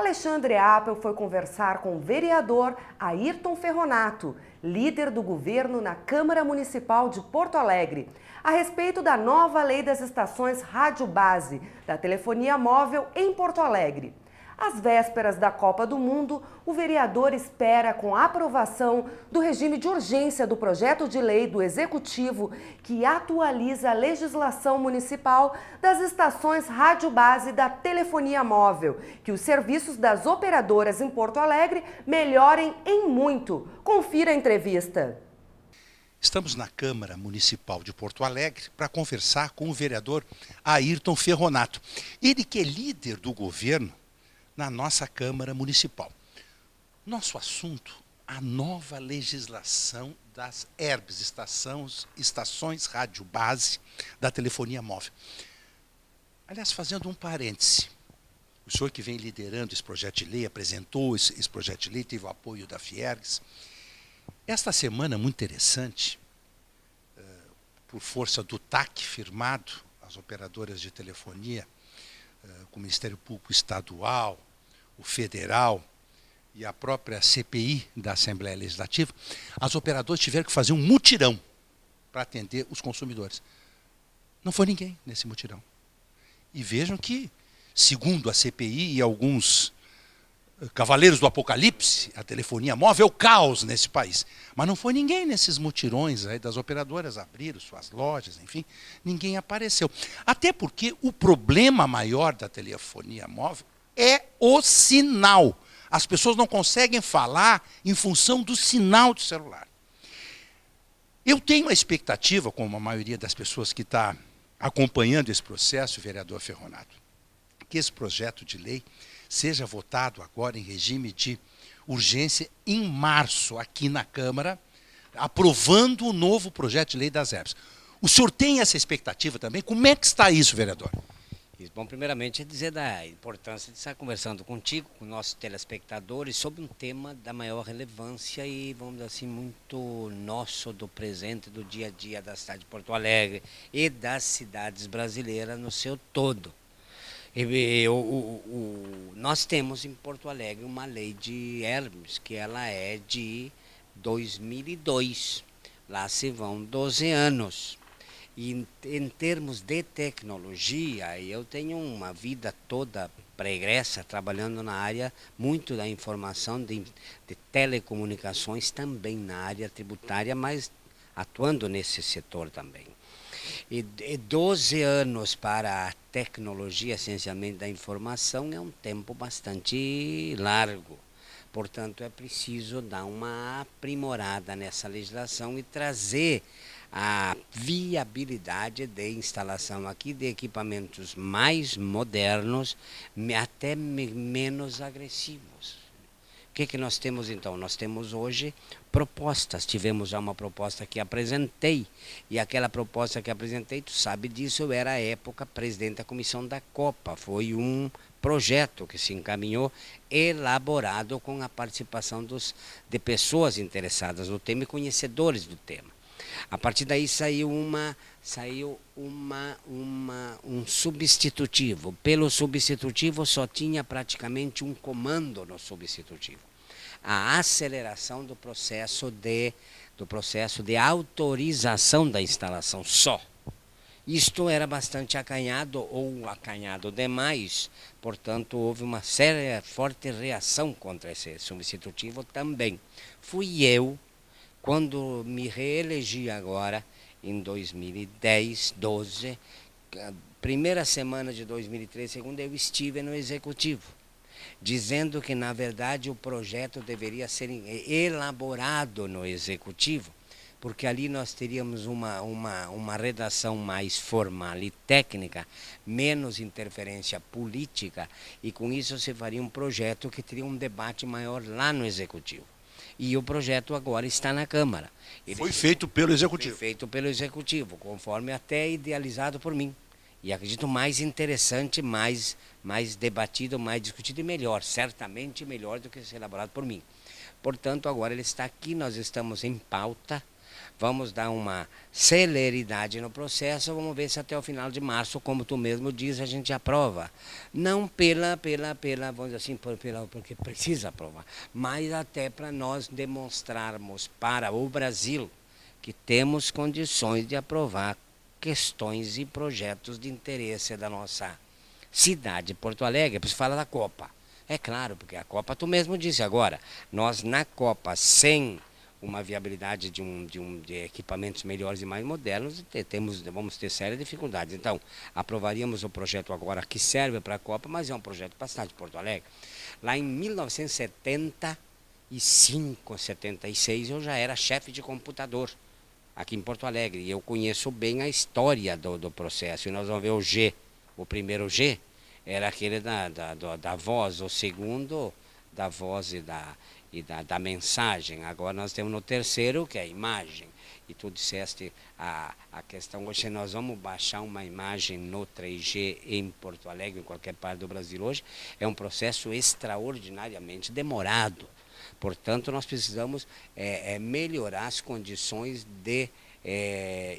Alexandre Appel foi conversar com o vereador Ayrton Ferronato, líder do governo na Câmara Municipal de Porto Alegre, a respeito da nova lei das estações Rádio Base da telefonia móvel em Porto Alegre. Às vésperas da Copa do Mundo, o vereador espera com a aprovação do regime de urgência do projeto de lei do Executivo que atualiza a legislação municipal das estações Rádio Base da telefonia móvel, que os serviços das operadoras em Porto Alegre melhorem em muito. Confira a entrevista. Estamos na Câmara Municipal de Porto Alegre para conversar com o vereador Ayrton Ferronato. Ele que é líder do governo na nossa Câmara Municipal. Nosso assunto, a nova legislação das ERBs, estações Rádio Base da telefonia móvel. Aliás, fazendo um parêntese, o senhor que vem liderando esse projeto de lei, apresentou esse projeto de lei, teve o apoio da Fiergs. Esta semana, muito interessante, por força do TAC firmado, as operadoras de telefonia, com o Ministério Público Estadual, o Federal e a própria CPI da Assembleia Legislativa, as operadoras tiveram que fazer um mutirão para atender os consumidores. Não foi ninguém nesse mutirão. E vejam que, segundo a CPI e alguns cavaleiros do Apocalipse, a telefonia móvel é o caos nesse país. Mas não foi ninguém nesses mutirões aí das operadoras, abriram suas lojas, enfim, ninguém apareceu. Até porque o problema maior da telefonia móvel é o sinal. As pessoas não conseguem falar em função do sinal do celular. Eu tenho a expectativa, como a maioria das pessoas que está acompanhando esse processo, vereador Ferronato, que esse projeto de lei seja votado agora em regime de urgência em março, aqui na Câmara, aprovando o novo projeto de lei das ERBs. O senhor tem essa expectativa também? Como é que está isso, vereador? Bom, primeiramente, é dizer da importância de estar conversando contigo, com nossos telespectadores, sobre um tema da maior relevância e, vamos dizer assim, muito nosso, do presente, do dia a dia da cidade de Porto Alegre e das cidades brasileiras no seu todo. Nós temos em Porto Alegre uma lei de ERBs, que ela é de 2002. Lá se vão 12 anos. E em termos de tecnologia, eu tenho uma vida toda pregressa trabalhando na área muito da informação, de telecomunicações, também na área tributária, mas atuando nesse setor também. E 12 anos para a tecnologia, essencialmente da informação, é um tempo bastante largo. Portanto, é preciso dar uma aprimorada nessa legislação e trazer a viabilidade de instalação aqui de equipamentos mais modernos, até menos agressivos. O que nós temos então? Nós temos hoje propostas. Tivemos já uma proposta que apresentei, e aquela proposta que apresentei, tu sabe disso, eu era à época presidente da comissão da Copa. Foi um projeto que se encaminhou, elaborado com a participação de pessoas interessadas no tema e conhecedores do tema. A partir daí saiu um substitutivo. Pelo substitutivo só tinha praticamente um comando no substitutivo: a aceleração do processo de autorização da instalação só. Isto era bastante acanhado, ou acanhado demais, portanto houve uma forte reação contra esse substitutivo também. Fui eu, quando me reelegi agora, em 2010, 12, primeira semana de 2013, segunda, eu estive no Executivo, dizendo que, na verdade, o projeto deveria ser elaborado no Executivo, porque ali nós teríamos uma redação mais formal e técnica, menos interferência política, e com isso se faria um projeto que teria um debate maior lá no Executivo. E o projeto agora está na Câmara. Foi feito pelo Executivo. Foi feito pelo Executivo, conforme até idealizado por mim. E acredito mais interessante, mais debatido, mais discutido e melhor, certamente melhor do que ser elaborado por mim. Portanto, agora ele está aqui, nós estamos em pauta. Vamos dar uma celeridade no processo, vamos ver se até o final de março, como tu mesmo diz, a gente aprova. Não vamos dizer assim, porque precisa aprovar, mas até para nós demonstrarmos para o Brasil que temos condições de aprovar questões e projetos de interesse da nossa cidade, Porto Alegre. Você fala da Copa. É claro, porque a Copa, tu mesmo disse agora, nós na Copa, sem uma viabilidade de equipamentos melhores e mais modernos, vamos ter sérias dificuldades. Então, aprovaríamos o projeto agora que serve para a Copa, mas é um projeto para a cidade de Porto Alegre. Lá em 1975, 76, eu já era chefe de computador aqui em Porto Alegre, e eu conheço bem a história do processo. E nós vamos ver o G, o primeiro G, era aquele da voz, o segundo da voz e da mensagem. Agora nós temos no terceiro, que é a imagem. E tu disseste a questão, hoje nós vamos baixar uma imagem no 3G em Porto Alegre, em qualquer parte do Brasil hoje, é um processo extraordinariamente demorado. Portanto, nós precisamos melhorar as condições de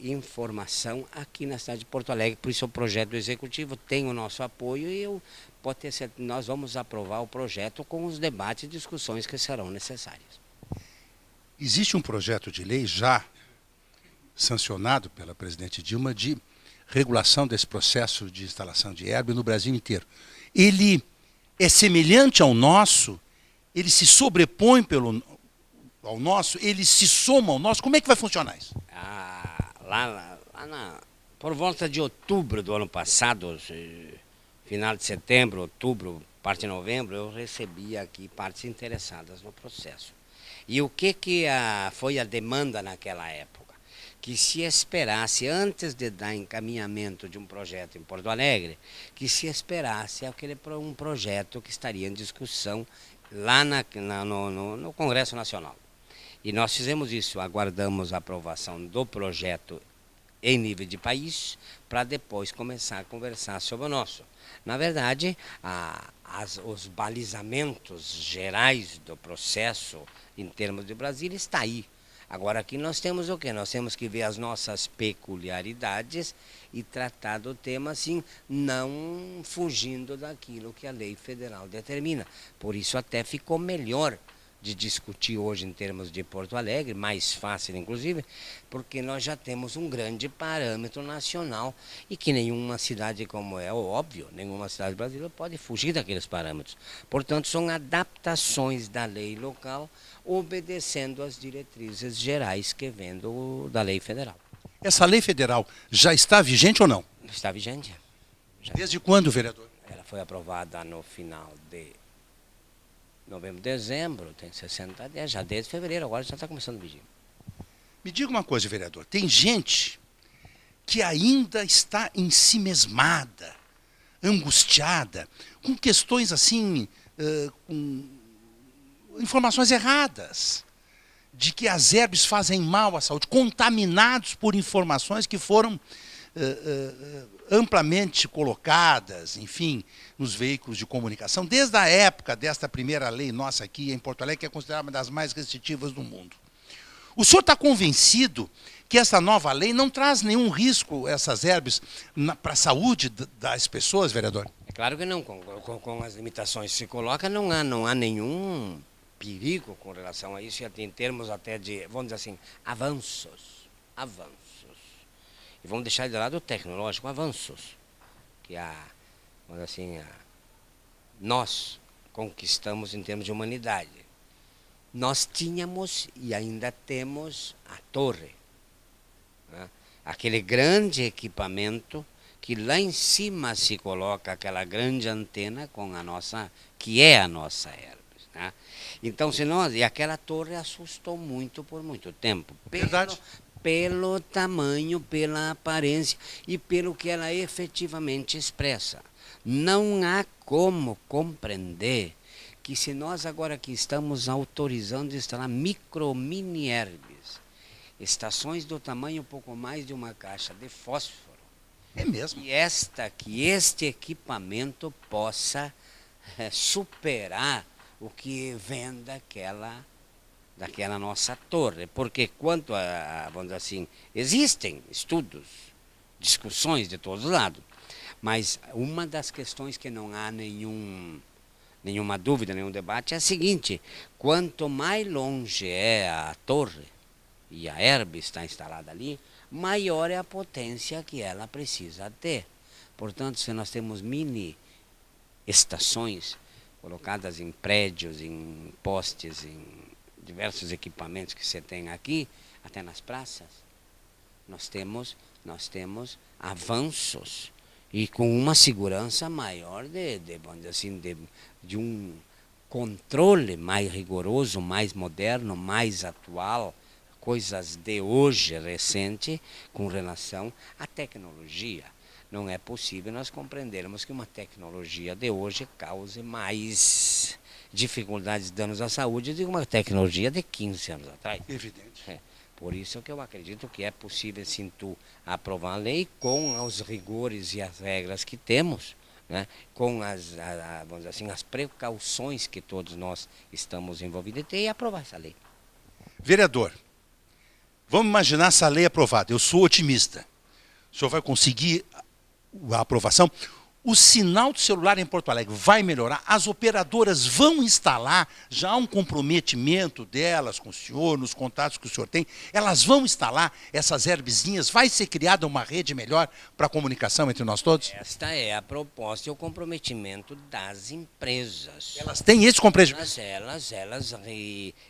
informação aqui na cidade de Porto Alegre. Por isso o projeto do Executivo tem o nosso apoio e pode ter certeza, nós vamos aprovar o projeto com os debates e discussões que serão necessárias. Existe um projeto de lei já sancionado pela presidente Dilma de regulação desse processo de instalação de herb no Brasil inteiro. Ele é semelhante ao nosso? Ele se sobrepõe ao nosso? Ele se soma ao nosso? Como é que vai funcionar isso? Por volta de outubro do ano passado, final de setembro, outubro, parte de novembro, eu recebi aqui partes interessadas no processo. E o que foi a demanda naquela época? Que se esperasse, antes de dar encaminhamento de um projeto em Porto Alegre, que se esperasse um projeto que estaria em discussão lá no Congresso Nacional. E nós fizemos isso, aguardamos a aprovação do projeto em nível de país, para depois começar a conversar sobre o nosso. Na verdade, os balizamentos gerais do processo, em termos de Brasília, está aí. Agora aqui nós temos o quê? Nós temos que ver as nossas peculiaridades e tratar do tema assim, não fugindo daquilo que a lei federal determina. Por isso até ficou melhor de discutir hoje em termos de Porto Alegre, mais fácil inclusive, porque nós já temos um grande parâmetro nacional e que nenhuma cidade como óbvio, nenhuma cidade brasileira pode fugir daqueles parâmetros. Portanto, são adaptações da lei local, obedecendo às diretrizes gerais que vêm da lei federal. Essa lei federal já está vigente ou não? Está vigente. Desde quando, vereador? Ela foi aprovada no final de novembro, dezembro, tem 60 dias, já desde fevereiro, agora já está começando a vigir. Me diga uma coisa, vereador, tem gente que ainda está ensimesmada, angustiada, com questões assim, com informações erradas, de que as herbes fazem mal à saúde, contaminados por informações que foram amplamente colocadas, enfim, nos veículos de comunicação, desde a época desta primeira lei nossa aqui em Porto Alegre, que é considerada uma das mais restritivas do mundo. O senhor está convencido que essa nova lei não traz nenhum risco, essas herbes, para a saúde das pessoas, vereador? É claro que não, com as limitações que se coloca, não há nenhum perigo com relação a isso, em termos até de, vamos dizer assim, avanços. E vamos deixar de lado o tecnológico, avanços, que vamos dizer assim, nós conquistamos em termos de humanidade. Nós tínhamos e ainda temos a torre, né? Aquele grande equipamento que lá em cima se coloca aquela grande antena com que é a nossa herpes, né? Então, e aquela torre assustou muito por muito tempo. Verdade. Pelo tamanho, pela aparência e pelo que ela efetivamente expressa. Não há como compreender que se nós agora aqui estamos autorizando instalar mini herbes, estações do tamanho um pouco mais de uma caixa de fósforo, é mesmo? que este equipamento possa superar o que vem daquela nossa torre, porque quanto vamos dizer assim, existem estudos, discussões de todos os lados, mas uma das questões que não há nenhuma dúvida, nenhum debate é a seguinte: quanto mais longe é a torre e a herb está instalada ali, maior é a potência que ela precisa ter. Portanto, se nós temos mini estações colocadas em prédios, em postes, em diversos equipamentos que você tem aqui, até nas praças, nós temos avanços e com uma segurança maior vamos dizer assim, de um controle mais rigoroso, mais moderno, mais atual, coisas de hoje recente com relação à tecnologia. Não é possível nós compreendermos que uma tecnologia de hoje cause mais dificuldades, danos à saúde do que uma tecnologia de 15 anos atrás. Evidente. Por isso que eu acredito que é possível, sim, tu aprovar a lei com os rigores e as regras que temos, né? Com vamos dizer assim, as precauções que todos nós estamos envolvidos em ter e aprovar essa lei. Vereador, vamos imaginar essa lei aprovada. Eu sou otimista. O senhor vai conseguir a aprovação? O sinal do celular em Porto Alegre vai melhorar? As operadoras vão instalar? Já há um comprometimento delas com o senhor, nos contatos que o senhor tem? Elas vão instalar essas herbzinhas? Vai ser criada uma rede melhor para a comunicação entre nós todos? Esta é a proposta e o comprometimento das empresas. Elas têm esse comprometimento? Elas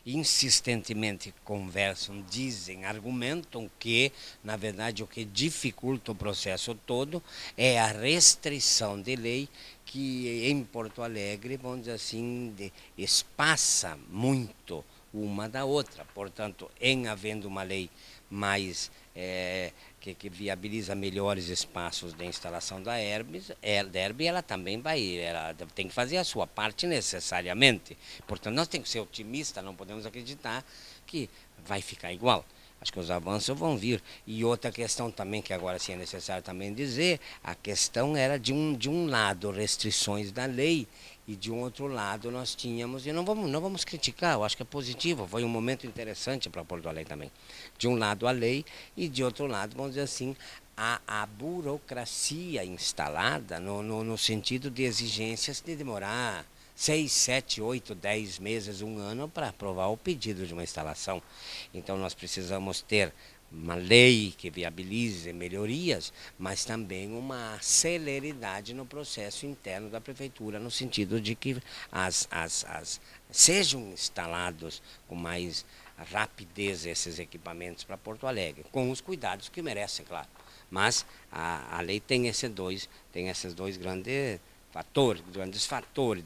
insistentemente conversam, dizem, argumentam que, na verdade, o que dificulta o processo todo é a restrição de lei que em Porto Alegre, vamos dizer assim, espaça muito uma da outra. Portanto, em havendo uma lei mais que viabiliza melhores espaços de instalação da herb, ela também ela tem que fazer a sua parte necessariamente. Portanto, nós temos que ser otimistas, não podemos acreditar que vai ficar igual. Acho que os avanços vão vir. E outra questão também, que agora sim é necessário também dizer, a questão era de um lado restrições da lei e de um outro lado nós tínhamos, e não vamos criticar, eu acho que é positivo, foi um momento interessante para Porto Alegre também. De um lado a lei e de outro lado, vamos dizer assim, a burocracia instalada no sentido de exigências de demorar 6, 7, 8, 10 meses, um ano para aprovar o pedido de uma instalação. Então nós precisamos ter uma lei que viabilize melhorias, mas também uma celeridade no processo interno da prefeitura, no sentido de que sejam instalados com mais rapidez esses equipamentos para Porto Alegre, com os cuidados que merecem, claro. Mas a lei tem esses dois grandes fatores.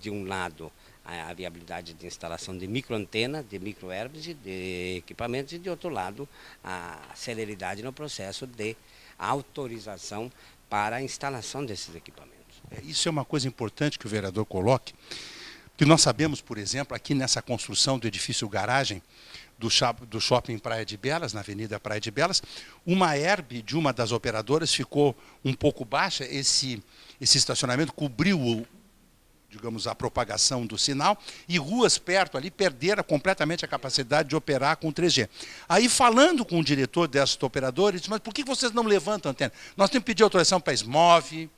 De um lado, a viabilidade de instalação de microantena, de microherbes e de equipamentos, e de outro lado, a celeridade no processo de autorização para a instalação desses equipamentos. Isso é uma coisa importante que o vereador coloque, que nós sabemos, por exemplo, aqui nessa construção do edifício garagem do shopping Praia de Belas, na Avenida Praia de Belas, uma herb de uma das operadoras ficou um pouco baixa, esse estacionamento cobriu, digamos, a propagação do sinal, e ruas perto ali perderam completamente a capacidade de operar com 3G. Aí, falando com o diretor desta operadora, ele disse: mas por que vocês não levantam a antena? Nós temos que pedir autorização para a SMOV,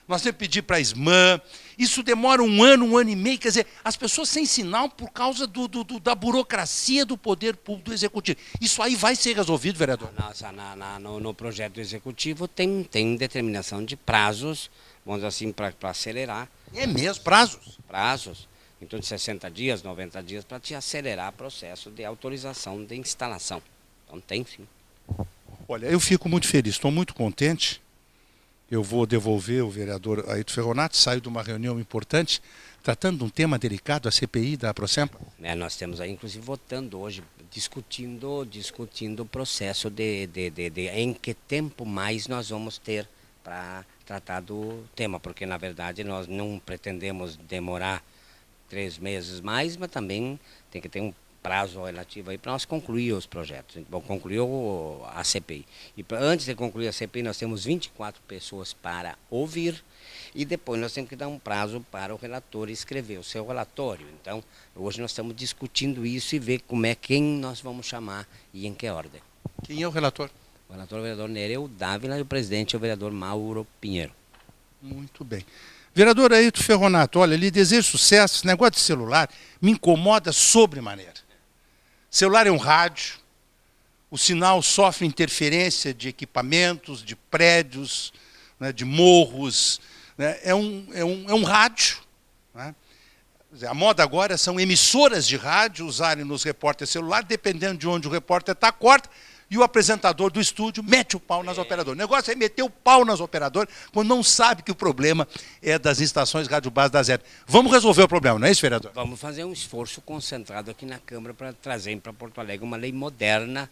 nós temos que pedir para a SMAN, isso demora um ano e meio, quer dizer, as pessoas sem sinal por causa da burocracia do poder público do executivo. Isso aí vai ser resolvido, vereador? No projeto executivo tem determinação de prazos, vamos dizer assim, para acelerar. É mesmo, prazos? Prazos, em torno de 60 dias, 90 dias, para te acelerar o processo de autorização de instalação. Então tem sim. Olha, eu fico muito feliz, estou muito contente. Eu vou devolver o vereador Airton Ferronato, saio de uma reunião importante, tratando de um tema delicado, a CPI da Prosempa. Nós temos aí, inclusive, votando hoje, discutindo o processo de em que tempo mais nós vamos ter para tratar do tema, porque, na verdade, nós não pretendemos demorar 3 meses mais, mas também tem que ter prazo relativo aí para nós concluir os projetos. Bom, concluiu a CPI. E antes de concluir a CPI, nós temos 24 pessoas para ouvir e depois nós temos que dar um prazo para o relator escrever o seu relatório. Então, hoje nós estamos discutindo isso e ver quem nós vamos chamar e em que ordem. Quem é o relator? O relator é o vereador Nereu Dávila e o presidente é o vereador Mauro Pinheiro. Muito bem. Vereador Airton Ferronato, olha, lhe desejo sucesso. Esse negócio de celular me incomoda sobremaneira. Celular é um rádio, o sinal sofre interferência de equipamentos, de prédios, né, de morros. Né, é um rádio. Né? A moda agora são emissoras de rádio usarem nos repórteres celulares, dependendo de onde o repórter está, corta, e o apresentador do estúdio mete o pau nas operadoras. O negócio é meter o pau nas operadoras quando não sabe que o problema é das estações rádio base da Zé. Vamos resolver o problema, não é isso, vereador? Vamos fazer um esforço concentrado aqui na Câmara para trazer para Porto Alegre uma lei moderna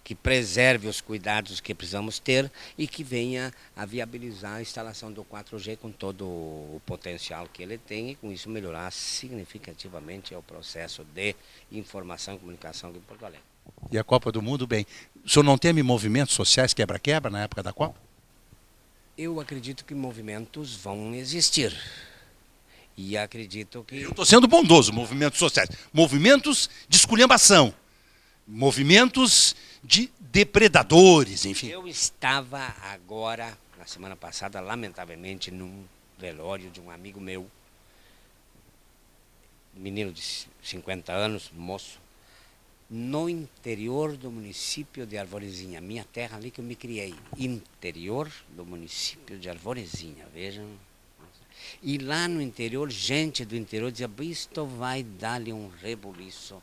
que preserve os cuidados que precisamos ter e que venha a viabilizar a instalação do 4G com todo o potencial que ele tem e com isso melhorar significativamente o processo de informação e comunicação aqui em Porto Alegre. E a Copa do Mundo, bem, o senhor não teme movimentos sociais quebra-quebra na época da Copa? Eu acredito que movimentos vão existir. E acredito que... Eu estou sendo bondoso, movimentos sociais. Movimentos de esculhambação. Movimentos de depredadores, enfim. Eu estava agora, na semana passada, lamentavelmente, num velório de um amigo meu, menino de 50 anos, moço, no interior do município de Arvorezinha, minha terra ali que eu me criei, interior do município de Arvorezinha, vejam. E lá no interior, gente do interior dizia, isto vai dar-lhe um rebuliço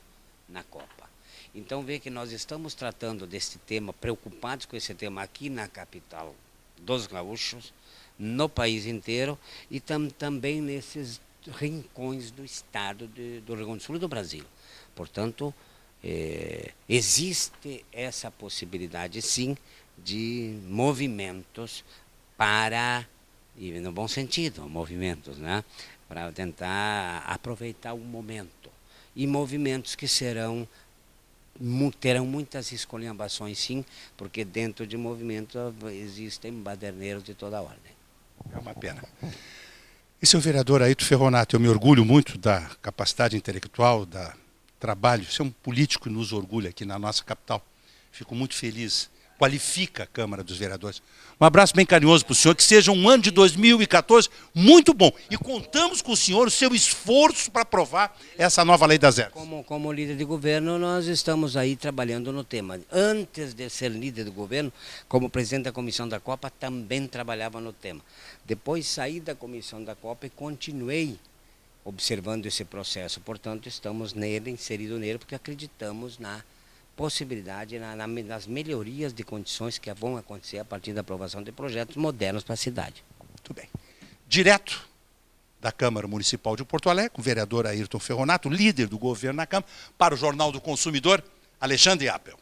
na Copa. Então vê que nós estamos tratando desse tema, preocupados com esse tema aqui na capital dos gaúchos, no país inteiro e também nesses rincões do estado do Rio Grande do Sul e do Brasil. Portanto, existe essa possibilidade sim de movimentos para, e no bom sentido, movimentos, né, para tentar aproveitar o momento. E movimentos que terão muitas esculhambações sim, porque dentro de movimento existem baderneiros de toda ordem. É uma pena. Esse é o vereador Airton Ferronato. Eu me orgulho muito da capacidade intelectual, da trabalho. Você é um político que nos orgulha aqui na nossa capital. Fico muito feliz. Qualifica a Câmara dos Vereadores. Um abraço bem carinhoso para o senhor. Que seja um ano de 2014 muito bom. E contamos com o senhor, o seu esforço para aprovar essa nova lei das ervas. Como líder de governo, nós estamos aí trabalhando no tema. Antes de ser líder do governo, como presidente da Comissão da Copa, também trabalhava no tema. Depois saí da Comissão da Copa e continuei observando esse processo. Portanto, estamos inseridos nele, porque acreditamos na possibilidade, nas melhorias de condições que vão acontecer a partir da aprovação de projetos modernos para a cidade. Muito bem. Direto da Câmara Municipal de Porto Alegre, o vereador Airton Ferronato, líder do governo na Câmara, para o Jornal do Consumidor, Alexandre Appel.